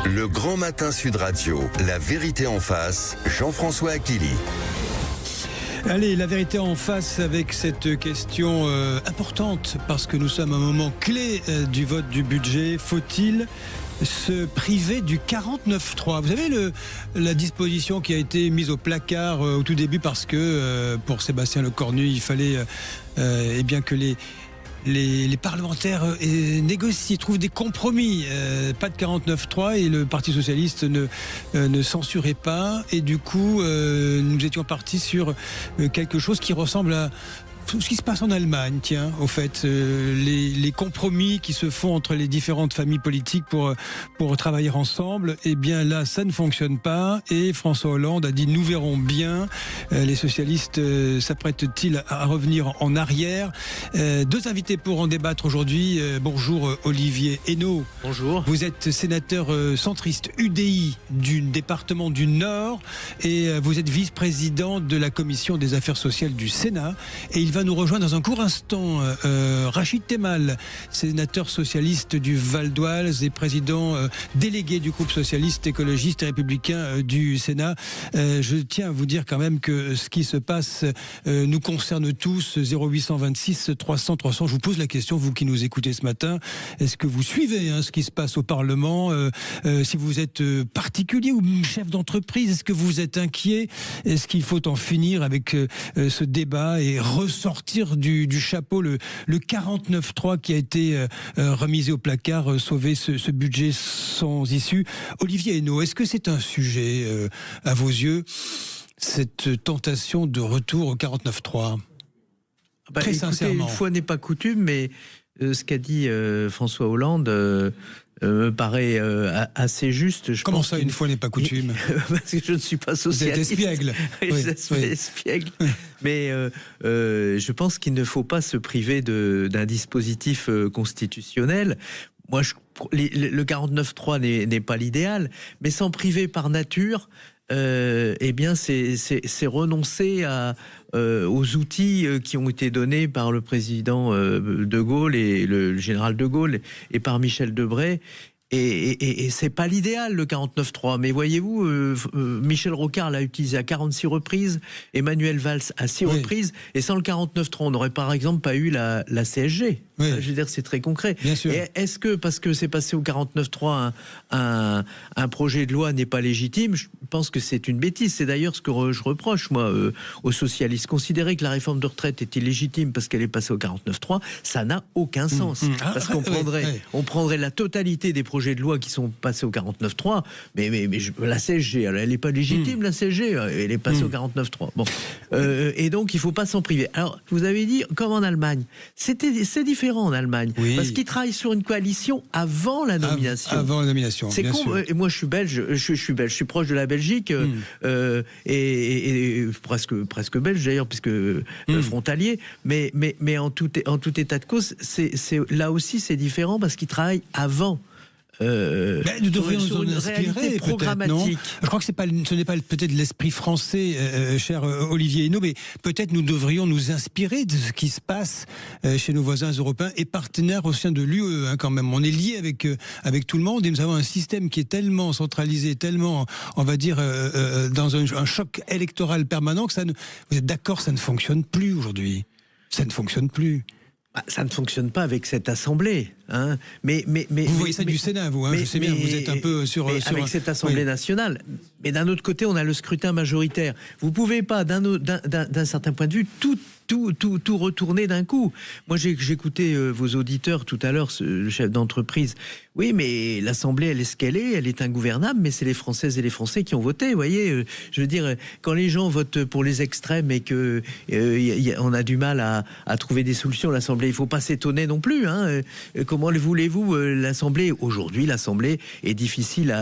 Le Grand Matin Sud Radio, la vérité en face, Jean-François Achilly. Allez, la vérité en face avec cette question importante parce que nous sommes à un moment clé du vote du budget. Faut-il se priver du 49.3 ? Vous avez la disposition qui a été mise au placard au tout début parce que pour Sébastien Lecornu, il fallait bien que les parlementaires négocient, trouvent des compromis. Pas de 49.3 et le Parti Socialiste ne censurait pas. Et du coup, nous étions partis sur quelque chose qui ressemble à tout ce qui se passe en Allemagne, tiens, au fait, les compromis qui se font entre les différentes familles politiques pour travailler ensemble, eh bien là, ça ne fonctionne pas. Et François Hollande a dit, nous verrons bien. Les socialistes s'apprêtent-ils à revenir en arrière ? Deux invités pour en débattre aujourd'hui. Bonjour Olivier Henno. Bonjour. Vous êtes sénateur centriste UDI du département du Nord et vous êtes vice-président de la commission des affaires sociales du Sénat. Et il va nous rejoindre dans un court instant Rachid Temal, sénateur socialiste du Val d'Oise et président délégué du groupe socialiste, écologiste et républicain du Sénat. Je tiens à vous dire quand même que ce qui se passe nous concerne tous. 0826 300 300. Je vous pose la question, vous qui nous écoutez ce matin, est-ce que vous suivez ce qui se passe au Parlement ? Si vous êtes particulier ou chef d'entreprise, est-ce que vous êtes inquiet ? Est-ce qu'il faut en finir avec ce débat et sortir du chapeau le 49.3 qui a été remisé au placard, sauver ce budget sans issue. Olivier Henno, est-ce que c'est un sujet à vos yeux, cette tentation de retour au 49.3 ? Très sincèrement. Une fois n'est pas coutume, mais ce qu'a dit François Hollande me paraît assez juste. Comment ça, une fois n'est pas coutume ? Parce que je ne suis pas socialiste. Vous êtes espiègle. Oui. Espiègle. Mais je pense qu'il ne faut pas se priver d'un dispositif constitutionnel. Moi, le 49.3 n'est pas l'idéal, mais s'en priver par nature, eh bien, c'est renoncer aux outils qui ont été donnés par le président de Gaulle et le général de Gaulle et par Michel Debré. Et c'est pas l'idéal, le 49.3. Mais voyez-vous, Michel Rocard l'a utilisé à 46 reprises, Emmanuel Valls à 6 reprises, et sans le 49.3, on n'aurait par exemple pas eu la CSG. Oui. Je veux dire, c'est très concret. Bien sûr. Et est-ce que, parce que c'est passé au 49.3, un projet de loi n'est pas légitime ? Je pense que c'est une bêtise. C'est d'ailleurs ce que je reproche, moi, aux socialistes. Considérer que la réforme de retraite est illégitime parce qu'elle est passée au 49.3, ça n'a aucun sens. Parce qu'on on prendrait la totalité des projets de loi qui sont passés au 49.3, mais la CSG, elle n'est pas légitime, la CSG, elle est passée au 49.3. Bon. Et donc, il ne faut pas s'en priver. Alors, vous avez dit, comme en Allemagne, c'est différent en Allemagne, parce qu'ils travaillent sur une coalition avant la nomination. Avant la nomination, c'est con. Et moi, je suis belge, je suis proche de la Belgique, et presque belge d'ailleurs, puisque frontalier. Mais en tout état de cause, là aussi, c'est différent parce qu'ils travaillent avant. Nous devrions nous en inspirer, programmatique. Je crois que ce n'est pas peut-être l'esprit français, cher Olivier Henno, mais peut-être nous devrions nous inspirer de ce qui se passe chez nos voisins européens et partenaires au sein de l'UE, quand même. On est liés avec tout le monde et nous avons un système qui est tellement centralisé, tellement, on va dire, dans un choc électoral permanent que vous êtes d'accord, ça ne fonctionne plus aujourd'hui. Ça ne fonctionne plus. Ça ne fonctionne pas avec cette assemblée, hein. Mais vous voyez ça du Sénat, vous, je sais bien, vous êtes un peu sur avec cette assemblée nationale. Mais d'un autre côté, on a le scrutin majoritaire. Vous pouvez pas, d'un certain point de vue, tout retourner d'un coup. Moi, j'écoutais vos auditeurs tout à l'heure, le chef d'entreprise. Oui, mais l'Assemblée, elle est ce qu'elle est, elle est ingouvernable, mais c'est les Françaises et les Français qui ont voté, vous voyez. Je veux dire, quand les gens votent pour les extrêmes et que on a du mal à trouver des solutions, l'Assemblée, il faut pas s'étonner non plus, hein. Comment voulez-vous, l'Assemblée, aujourd'hui, l'Assemblée est difficile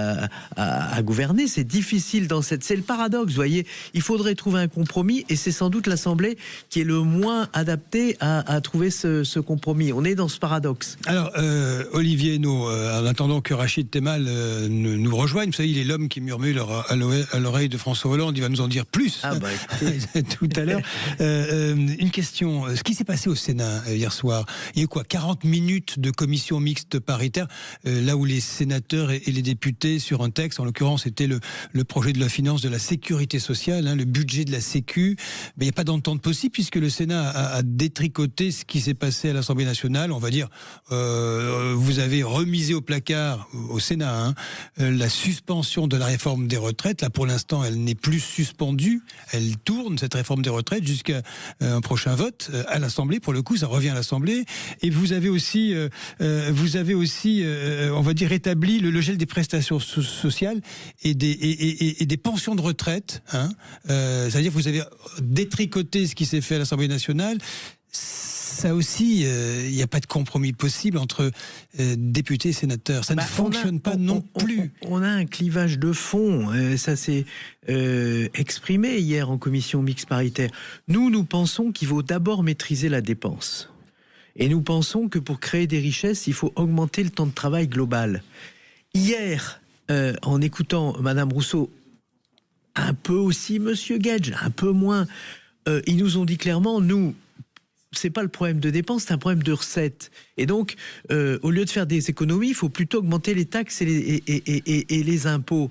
à gouverner, c'est difficile c'est le paradoxe, vous voyez. Il faudrait trouver un compromis et c'est sans doute l'Assemblée qui est le moins adaptée à trouver ce compromis. On est dans ce paradoxe. Alors, Olivier Henno, en attendant que Rachid Temal nous rejoigne, vous savez, il est l'homme qui murmure à l'oreille de François Hollande, il va nous en dire plus tout à l'heure. Une question, ce qui s'est passé au Sénat hier soir, il y a eu quoi, 40 minutes de commission mixte paritaire, là où les sénateurs et les députés sur un texte, en l'occurrence c'était le projet de la finance de la sécurité sociale, le budget de la Sécu, mais il n'y a pas d'entente possible puisque le Sénat a détricoté ce qui s'est passé à l'Assemblée nationale. On va dire, vous avez remisé au placard au Sénat la suspension de la réforme des retraites. Là pour l'instant elle n'est plus suspendue, elle tourne cette réforme des retraites jusqu'à un prochain vote à l'Assemblée. Pour le coup ça revient à l'Assemblée. Et vous avez aussi on va dire établi le gel des prestations sociales et des pensions de retraite. C'est-à-dire que vous avez détricoté ce qui s'est fait à l'Assemblée nationale. Ça aussi, il n'y a pas de compromis possible entre députés et sénateurs. Ça ne fonctionne pas non plus. On a un clivage de fond. Ça s'est exprimé hier en commission mixte paritaire. Nous pensons qu'il faut d'abord maîtriser la dépense. Et nous pensons que pour créer des richesses, il faut augmenter le temps de travail global. Hier, en écoutant Madame Rousseau, un peu aussi Monsieur Gage, un peu moins, ils nous ont dit clairement, nous, c'est pas le problème de dépenses, c'est un problème de recettes. Et donc, au lieu de faire des économies, il faut plutôt augmenter les taxes et les impôts.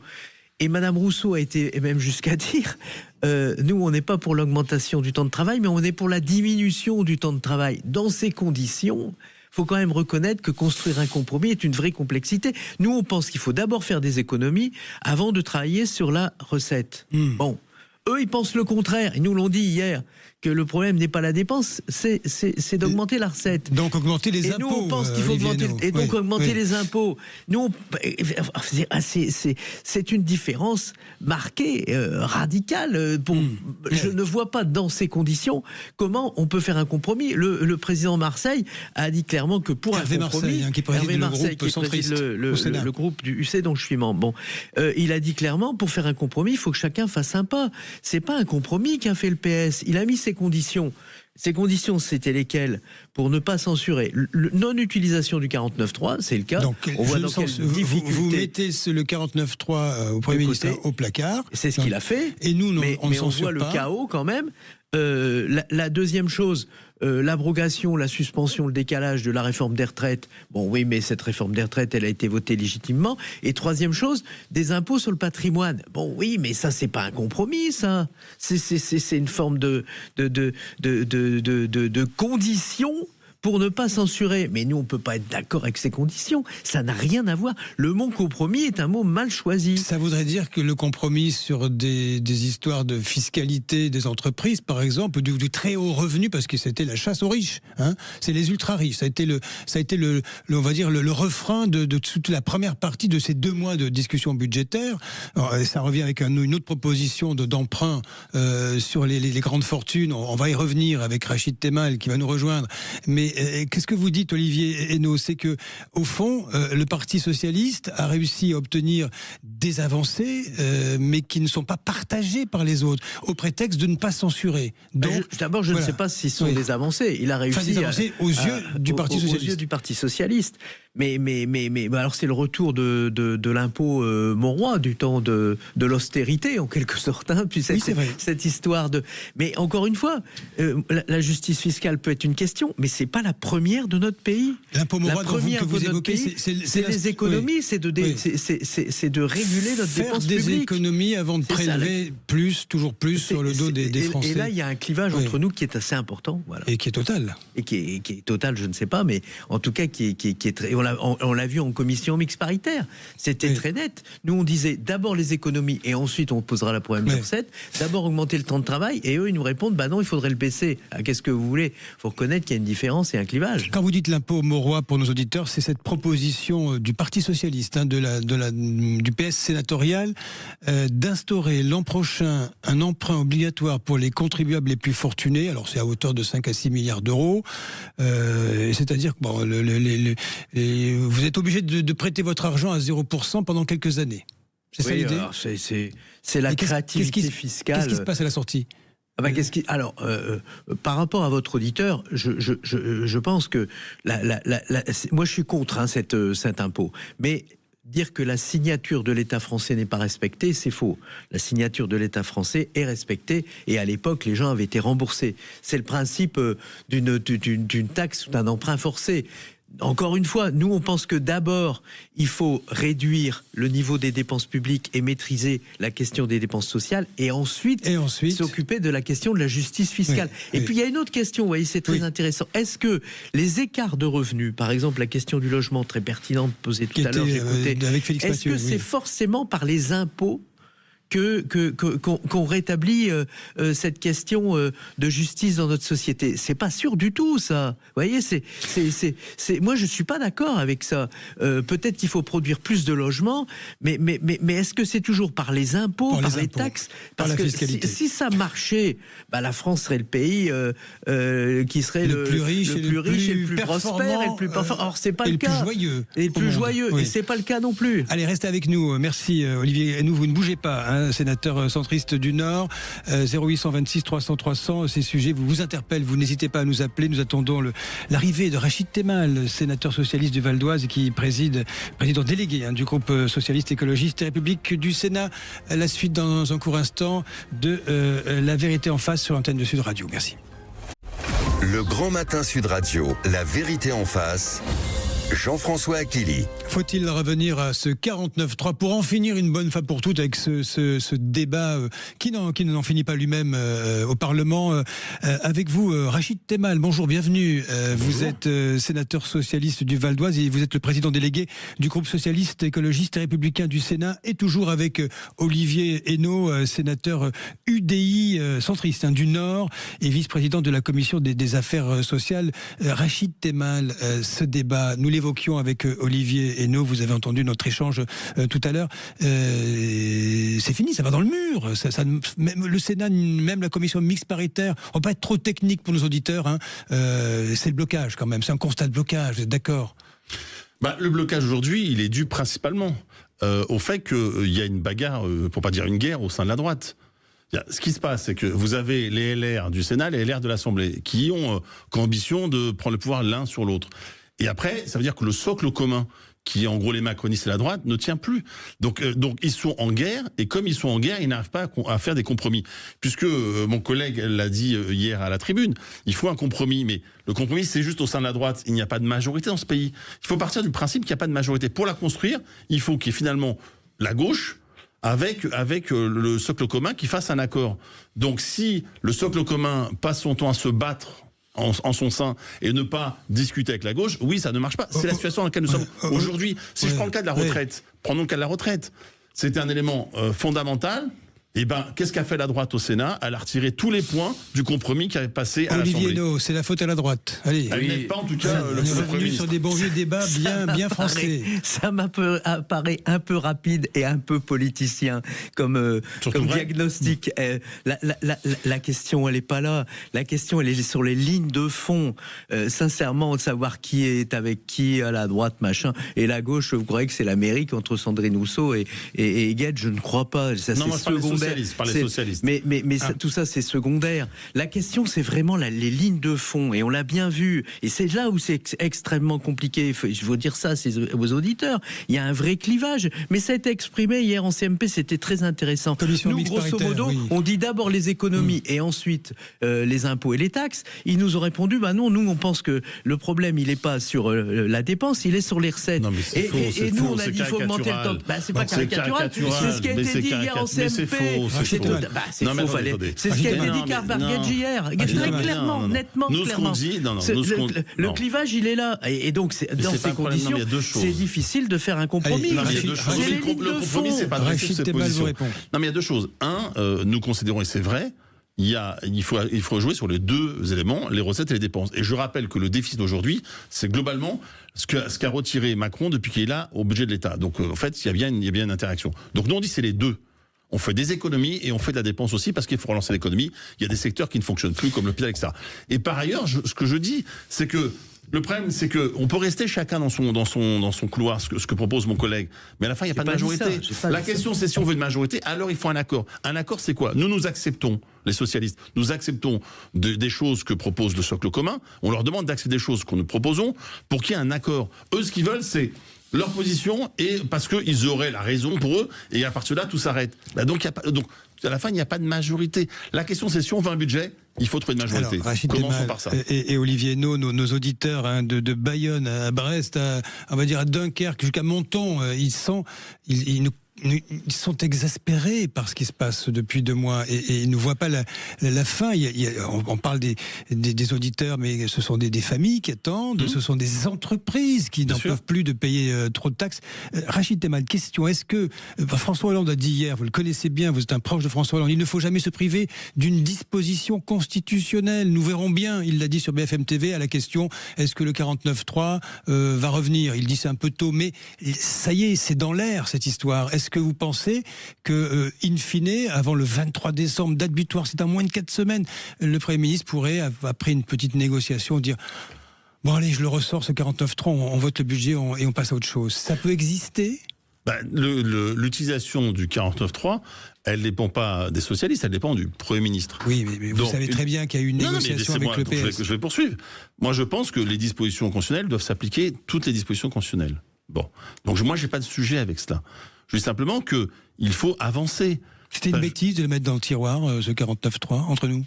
Et Madame Rousseau a été même jusqu'à dire, nous, on n'est pas pour l'augmentation du temps de travail, mais on est pour la diminution du temps de travail. Dans ces conditions, il faut quand même reconnaître que construire un compromis est une vraie complexité. Nous, on pense qu'il faut d'abord faire des économies avant de travailler sur la recette. Bon, eux, ils pensent le contraire. Ils nous l'ont dit hier, que le problème n'est pas la dépense, c'est d'augmenter la recette. Donc augmenter les impôts. Et nous, on pense qu'il faut augmenter, augmenter les impôts. Nous, c'est une différence marquée, radicale. Je ne vois pas dans ces conditions comment on peut faire un compromis. Le président Marseille a dit clairement que pour Hervé un compromis, Marseille, qui préside Hervé Marseille, le groupe centriste le groupe du UC dont je suis membre. Bon, il a dit clairement, pour faire un compromis, il faut que chacun fasse un pas. C'est pas un compromis qu'a fait le PS. Il a mis ses conditions. Ces conditions, c'était lesquelles? Pour ne pas censurer. Non-utilisation du 49.3, c'est le cas. Donc, on voit dans quelle difficulté. Vous mettez le 49.3 au Premier ministre au placard. C'est ce qu'il a fait. Et nous, on ne voit le chaos quand même. La deuxième chose, l'abrogation, la suspension, le décalage de la réforme des retraites. Bon, oui, mais cette réforme des retraites, elle a été votée légitimement. Et troisième chose, des impôts sur le patrimoine. Bon, oui, mais ça, c'est pas un compromis, ça. C'est une forme de condition pour ne pas censurer. Mais nous, on ne peut pas être d'accord avec ces conditions. Ça n'a rien à voir. Le mot compromis est un mot mal choisi. Ça voudrait dire que le compromis sur des histoires de fiscalité des entreprises, par exemple, du très haut revenu, parce que c'était la chasse aux riches, c'est les ultra-riches. Ça a été on va dire, le refrain de toute la première partie de ces 2 mois de discussion budgétaire. Alors, ça revient avec une autre proposition d'emprunt sur les grandes fortunes. On va y revenir avec Rachid Temal qui va nous rejoindre. Mais qu'est-ce que vous dites, Olivier Henno? C'est que, au fond, le Parti socialiste a réussi à obtenir des avancées, mais qui ne sont pas partagées par les autres, au prétexte de ne pas censurer. Donc, d'abord, je ne sais pas si ce sont des avancées. Il a réussi des avancées aux yeux du Parti socialiste. Aux yeux du Parti socialiste. Mais alors c'est le retour de l'impôt Monroy, du temps de l'austérité en quelque sorte. Puis cette histoire de. Mais encore une fois, la justice fiscale peut être une question, mais c'est pas la première de notre pays. L'impôt Monroy que vous évoquez, c'est des économies, c'est de réguler notre dépense publique. Faire des économies avant de prélever toujours plus sur le dos des Français. Et là, il y a un clivage entre nous qui est assez important. Voilà. Et qui est total. Et qui est total, je ne sais pas, mais en tout cas qui est très. On l'a vu en commission mixte paritaire. C'était très net. Nous, on disait d'abord les économies et ensuite on posera le problème de recettes. D'abord augmenter le temps de travail et eux, ils nous répondent non, il faudrait le baisser. Qu'est-ce que vous voulez? Il faut reconnaître qu'il y a une différence et un clivage. Quand vous dites l'impôt Monroy, pour nos auditeurs, c'est cette proposition du Parti socialiste, du PS sénatorial, d'instaurer l'an prochain un emprunt obligatoire pour les contribuables les plus fortunés. Alors c'est à hauteur de 5 à 6 milliards d'euros. C'est-à-dire que vous êtes obligé de prêter votre argent à 0% pendant quelques années. C'est ça l'idée? C'est la créativité fiscale. Qu'est-ce qui se passe à la sortie? Alors, par rapport à votre auditeur, je pense que moi je suis contre cet impôt, mais dire que la signature de l'État français n'est pas respectée, c'est faux. La signature de l'État français est respectée et à l'époque, les gens avaient été remboursés. C'est le principe d'une taxe ou d'un emprunt forcé. Encore une fois, nous on pense que d'abord il faut réduire le niveau des dépenses publiques et maîtriser la question des dépenses sociales et ensuite s'occuper de la question de la justice fiscale. Oui, et puis il y a une autre question, vous voyez, c'est très intéressant. Est-ce que les écarts de revenus, par exemple la question du logement très pertinente posée tout à l'heure, est-ce que c'est forcément par les impôts qu'on rétablit cette question de justice dans notre société? C'est pas sûr du tout, ça. Vous voyez, moi je suis pas d'accord avec ça. Peut-être qu'il faut produire plus de logements, mais est-ce que c'est toujours par les impôts, par les taxes? Parce que si ça marchait, la France serait le pays qui serait le plus riche et le plus prospère et le plus performant. Or c'est pas le cas. Et le plus joyeux. Et c'est pas le cas non plus. Allez, restez avec nous. Merci Olivier. Et vous ne bougez pas, hein, sénateur centriste du Nord. 0826 300 300. Ces sujets vous interpellent. Vous n'hésitez pas à nous appeler. Nous attendons l'arrivée de Rachid Temal, sénateur socialiste du Val d'Oise, qui président délégué du groupe socialiste, écologiste et république du Sénat. La suite dans un court instant de La Vérité en face sur l'antenne de Sud Radio. Merci. Le Grand Matin Sud Radio, La Vérité en face. Jean-François Akili. Faut-il revenir à ce 49.3 pour en finir une bonne fois pour toutes avec ce débat qui n'en finit pas lui-même au Parlement. Avec vous, Rachid Temal, bonjour, bienvenue. Bonjour. Vous êtes sénateur socialiste du Val d'Oise et vous êtes le président délégué du groupe socialiste, écologiste et républicain du Sénat, et toujours avec Olivier Henno, sénateur UDI centriste du Nord et vice-président de la commission des affaires sociales. Rachid Temal, ce débat, nous l'évoquions avec Olivier Henno, vous avez entendu notre échange tout à l'heure. C'est fini, ça va dans le mur. Même le Sénat, même la commission mixte paritaire, on va pas être trop technique pour nos auditeurs. Hein. C'est le blocage quand même, c'est un constat de blocage, vous êtes d'accord? Le blocage aujourd'hui, il est dû principalement au fait qu'il y a une bagarre, pour pas dire une guerre, au sein de la droite. Ce qui se passe, c'est que vous avez les LR du Sénat, les LR de l'Assemblée, qui ont comme ambition de prendre le pouvoir l'un sur l'autre. Et après, ça veut dire que le socle commun, qui est en gros les macronistes et la droite, ne tient plus. Donc ils sont en guerre, et comme ils sont en guerre, ils n'arrivent pas à faire des compromis. Puisque mon collègue l'a dit hier à la tribune, il faut un compromis, mais le compromis c'est juste au sein de la droite, il n'y a pas de majorité dans ce pays. Il faut partir du principe qu'il n'y a pas de majorité. Pour la construire, il faut qu'il y ait finalement la gauche, avec le socle commun qui fasse un accord. Donc si le socle commun passe son temps à se battre en son sein et ne pas discuter avec la gauche, oui, ça ne marche pas. C'est la situation dans laquelle nous sommes aujourd'hui. Si je prends le cas de la retraite, prenons le cas de la retraite. C'était un élément fondamental. Et qu'est-ce qu'a fait la droite au Sénat? Elle a retiré tous les points du compromis qui avait passé à l'Assemblée. Olivier Henno, c'est la faute à la droite. Allez. Elle n'aide pas en tout cas le Premier ministre. Sur des bons vieux débats bien français. Ça m'apparaît un peu rapide et un peu politicien comme diagnostic. La question, elle n'est pas là. La question, elle est sur les lignes de fond. Sincèrement, de savoir qui est avec qui à la droite, machin. Et la gauche, vous croyez que c'est l'Amérique entre Sandrine Rousseau et Gued? Je ne crois pas. Ça, non, c'est secondaire. Par les socialistes. Mais tout ça, c'est secondaire. La question, c'est vraiment les lignes de fond. Et on l'a bien vu. Et c'est là où c'est extrêmement compliqué. Je veux dire ça aux auditeurs. Il y a un vrai clivage. Mais ça a été exprimé hier en CMP. C'était très intéressant. Nous, grosso modo, on dit d'abord les économies et ensuite les impôts et les taxes. Ils nous ont répondu, non, nous, on pense que le problème, il n'est pas sur la dépense, il est sur les recettes. Non, mais et nous, on a dit qu'il faut augmenter le temps. C'est pas caricatural. C'est ce qui a été dit hier en CMP. C'est faux. C'est ce qui a été dit par Guedj hier. Très clairement, nettement, clairement. Le clivage, il est là. Et donc, dans ces conditions, c'est difficile de faire un compromis. C'est les lignes de fond. C'est pas de position. Non, mais il y a deux choses. Nous considérons, et c'est vrai, il faut jouer sur les deux éléments, les recettes et les dépenses. Et je rappelle que le déficit aujourd'hui, c'est globalement ce qu'a retiré Macron depuis qu'il est là au budget de l'État. Donc en fait, il y a bien une interaction. Donc nous on dit c'est les deux. On fait des économies et on fait de la dépense aussi parce qu'il faut relancer l'économie. Il y a des secteurs qui ne fonctionnent plus comme l'hôpital, etc. Et par ailleurs, ce que je dis, c'est que le problème, c'est qu'on peut rester chacun dans son couloir, ce que propose mon collègue. Mais à la fin, il n'y a pas de majorité. La question, c'est si on veut une majorité, alors il faut un accord. Un accord, c'est quoi? Nous acceptons, les socialistes, nous acceptons des choses que propose le socle commun. On leur demande d'accepter des choses que nous proposons pour qu'il y ait un accord. Eux, ce qu'ils veulent, c'est leur position et parce qu'ils auraient la raison pour eux, et à partir de là, tout s'arrête. Donc, à la fin, il n'y a pas de majorité. La question, c'est si on veut un budget, il faut trouver une majorité. Alors, Rachid Commençons Temal par ça. et Olivier Hénaud, nos auditeurs de Bayonne à Brest, on va dire à Dunkerque, jusqu'à Menton, ils sont exaspérés par ce qui se passe depuis 2 mois et ils ne voient pas la fin. On parle des auditeurs, mais ce sont des familles qui attendent, ce sont des entreprises qui n'en peuvent plus de payer trop de taxes. Rachid Temal, question, est-ce que François Hollande a dit hier, vous le connaissez bien, vous êtes un proche de François Hollande, il ne faut jamais se priver d'une disposition constitutionnelle. Nous verrons bien, il l'a dit sur BFM TV à la question, est-ce que le 49.3 va revenir? Il dit c'est un peu tôt, mais ça y est, c'est dans l'air cette histoire. Est-ce que vous pensez que, in fine, avant le 23 décembre, date butoir, c'est dans moins de 4 semaines, le Premier ministre pourrait, après une petite négociation, dire « Bon allez, je le ressors, ce 49.3, on vote le budget et on passe à autre chose ». Ça peut exister ? L'utilisation du 49.3, elle ne dépend pas des socialistes, elle dépend du Premier ministre. Oui, mais vous savez très bien qu'il y a eu une négociation avec le PS. Je vais poursuivre. Moi, je pense que les dispositions constitutionnelles doivent s'appliquer, toutes les dispositions constitutionnelles. Bon. Donc moi, j'ai pas de sujet avec cela. Je dis simplement qu'il faut avancer. C'était une bêtise de le mettre dans le tiroir, ce 49.3, entre nous.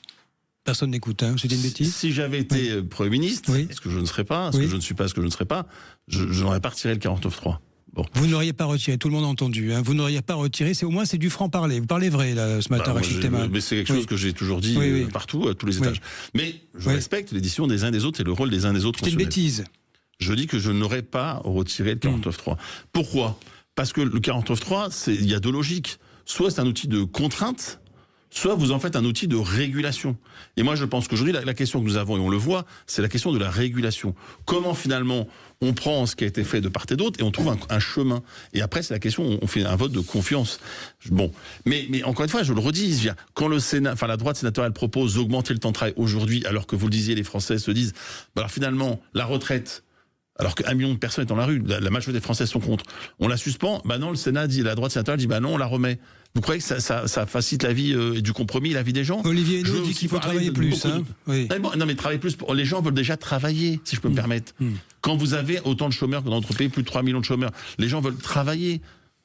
Personne n'écoute, hein. C'était une bêtise. Si j'avais été Premier ministre, ce que je ne serais pas, ce que je ne suis pas, ce que je ne serais pas, je n'aurais pas retiré le 49.3. Bon. Vous n'auriez pas retiré, tout le monde a entendu, hein. Vous n'auriez pas retiré, au moins c'est du franc-parler. Vous parlez vrai là, ce matin, Rachid Temal. Mais c'est quelque chose que j'ai toujours dit partout, à tous les étages. Mais je respecte les décisions des uns des autres et le rôle des uns des autres. C'est une bêtise. Je dis que je n'aurais pas retiré le 49.3. Pourquoi ? Parce que le 49.3, il y a 2 logiques. Soit c'est un outil de contrainte, soit vous en faites un outil de régulation. Et moi, je pense qu'aujourd'hui, la question que nous avons, et on le voit, c'est la question de la régulation. Comment, finalement, on prend ce qui a été fait de part et d'autre et on trouve un chemin. Et après, c'est la question, on fait un vote de confiance. Bon. Mais encore une fois, je le redis, quand le Sénat, enfin, la droite sénatoriale propose d'augmenter le temps de travail aujourd'hui, alors que vous le disiez, les Français se disent, alors finalement, la retraite, alors qu'1 million de personnes est dans la rue, la majorité des Français sont contre. On la suspend, non, le Sénat dit, la droite sénatoriale dit, non, on la remet. Vous croyez que ça facilite la vie du compromis, la vie des gens? Olivier Hénaud dit qu'il faut travailler plus. Non, mais travailler plus, les gens veulent déjà travailler, si je peux me permettre. Quand vous avez autant de chômeurs que dans notre pays, plus de 3 millions de chômeurs, les gens veulent travailler.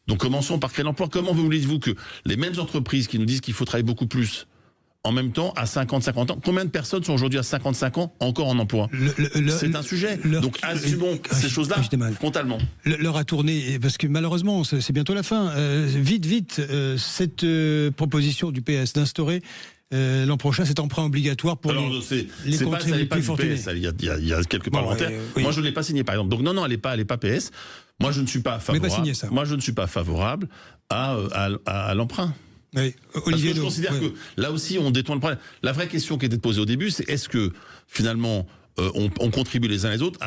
Donc commençons par créer l'emploi. Comment voulez-vous que les mêmes entreprises qui nous disent qu'il faut travailler beaucoup plus, en même temps, à 50 ans. Combien de personnes sont aujourd'hui à 55 ans encore en emploi? C'est un sujet. Donc assumons ces choses-là frontalement. L'heure a tourné, parce que malheureusement, c'est bientôt la fin. Vite, cette proposition du PS d'instaurer l'an prochain cet emprunt obligatoire pour les contributeurs plus fortunés. Il y a quelques parlementaires. Moi, je ne l'ai pas signé, par exemple. Donc non, elle n'est pas PS. Moi, je ne suis pas favorable. Moi, je ne suis pas favorable à l'emprunt. Oui. Parce que je considère que là aussi on détourne le problème. La vraie question qui était posée au début, c'est est-ce que finalement on contribue les uns les autres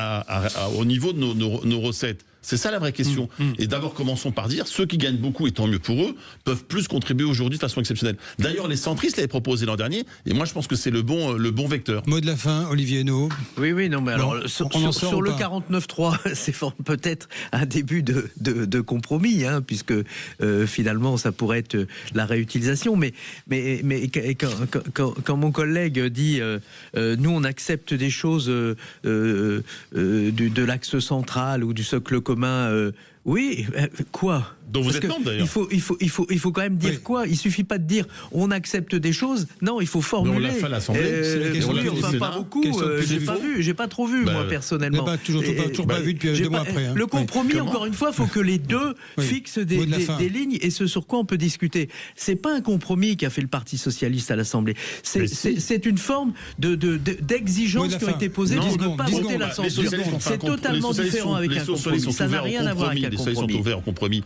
au niveau de nos recettes? C'est ça la vraie question. Et d'abord, commençons par dire, ceux qui gagnent beaucoup, et tant mieux pour eux, peuvent plus contribuer aujourd'hui de façon exceptionnelle. D'ailleurs, les centristes l'avaient proposé l'an dernier, et moi je pense que c'est le bon vecteur. Mot de la fin, Olivier Hénaud. Oui, non, mais alors, sur le 49.3, c'est peut-être un début de compromis, hein, puisque finalement, ça pourrait être la réutilisation. Mais quand mon collègue dit, nous, on accepte des choses de l'axe central ou du socle commun, oui, quoi? Dont vous êtes membre d'ailleurs. Il faut quand même dire quoi? Il suffit pas de dire on accepte des choses. Non, il faut formuler. Mais on l'a fait à l'Assemblée. Pas beaucoup. J'ai pas trop vu moi personnellement. Toujours pas vu depuis 2 mois après. Le compromis, encore une fois, faut que les deux fixent des lignes et ce sur quoi on peut discuter. C'est pas un compromis qu'a fait le Parti socialiste à l'Assemblée. C'est une forme d'exigence qui a été posée pour ne pas voter la censure. C'est totalement différent avec un compromis. Ça n'a rien à voir avec un compromis. Les socialistes sont ouverts au compromis.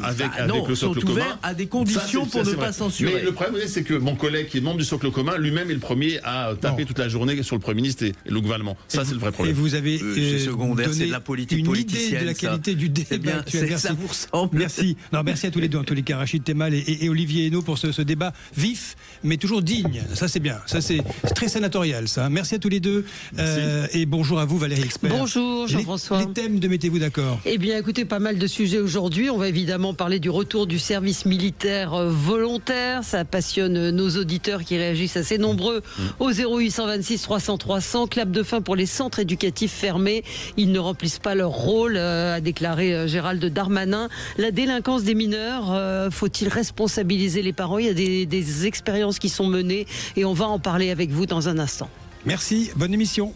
Avec le socle commun. Ouverts à des conditions pour ne pas censurer. Mais le problème, c'est que mon collègue qui est membre du socle commun, lui-même est le premier à taper toute la journée sur le Premier ministre et le gouvernement. Ça, c'est le vrai problème. Et vous avez c'est secondaire, c'est de la politique politicienne. Une idée de la qualité du débat. Ça vous ressemble. Merci. Merci à tous les deux, en tous les cas, Rachid Temal et Olivier Hénaud pour ce débat vif, mais toujours digne. Ça, c'est bien. Ça, c'est très sénatorial, ça. Merci à tous les deux. Et bonjour à vous, Valérie Expert. Bonjour, Jean-François. Les thèmes de Mettez-vous d'accord. Eh bien, écoutez, pas mal de sujets aujourd'hui. On va évidemment parler du retour du service militaire volontaire. Ça passionne nos auditeurs qui réagissent assez nombreux au 0826 300 300. Clap de fin pour les centres éducatifs fermés. Ils ne remplissent pas leur rôle, a déclaré Gérald Darmanin. La délinquance des mineurs, faut-il responsabiliser les parents? Il y a des expériences qui sont menées et on va en parler avec vous dans un instant. Merci, bonne émission.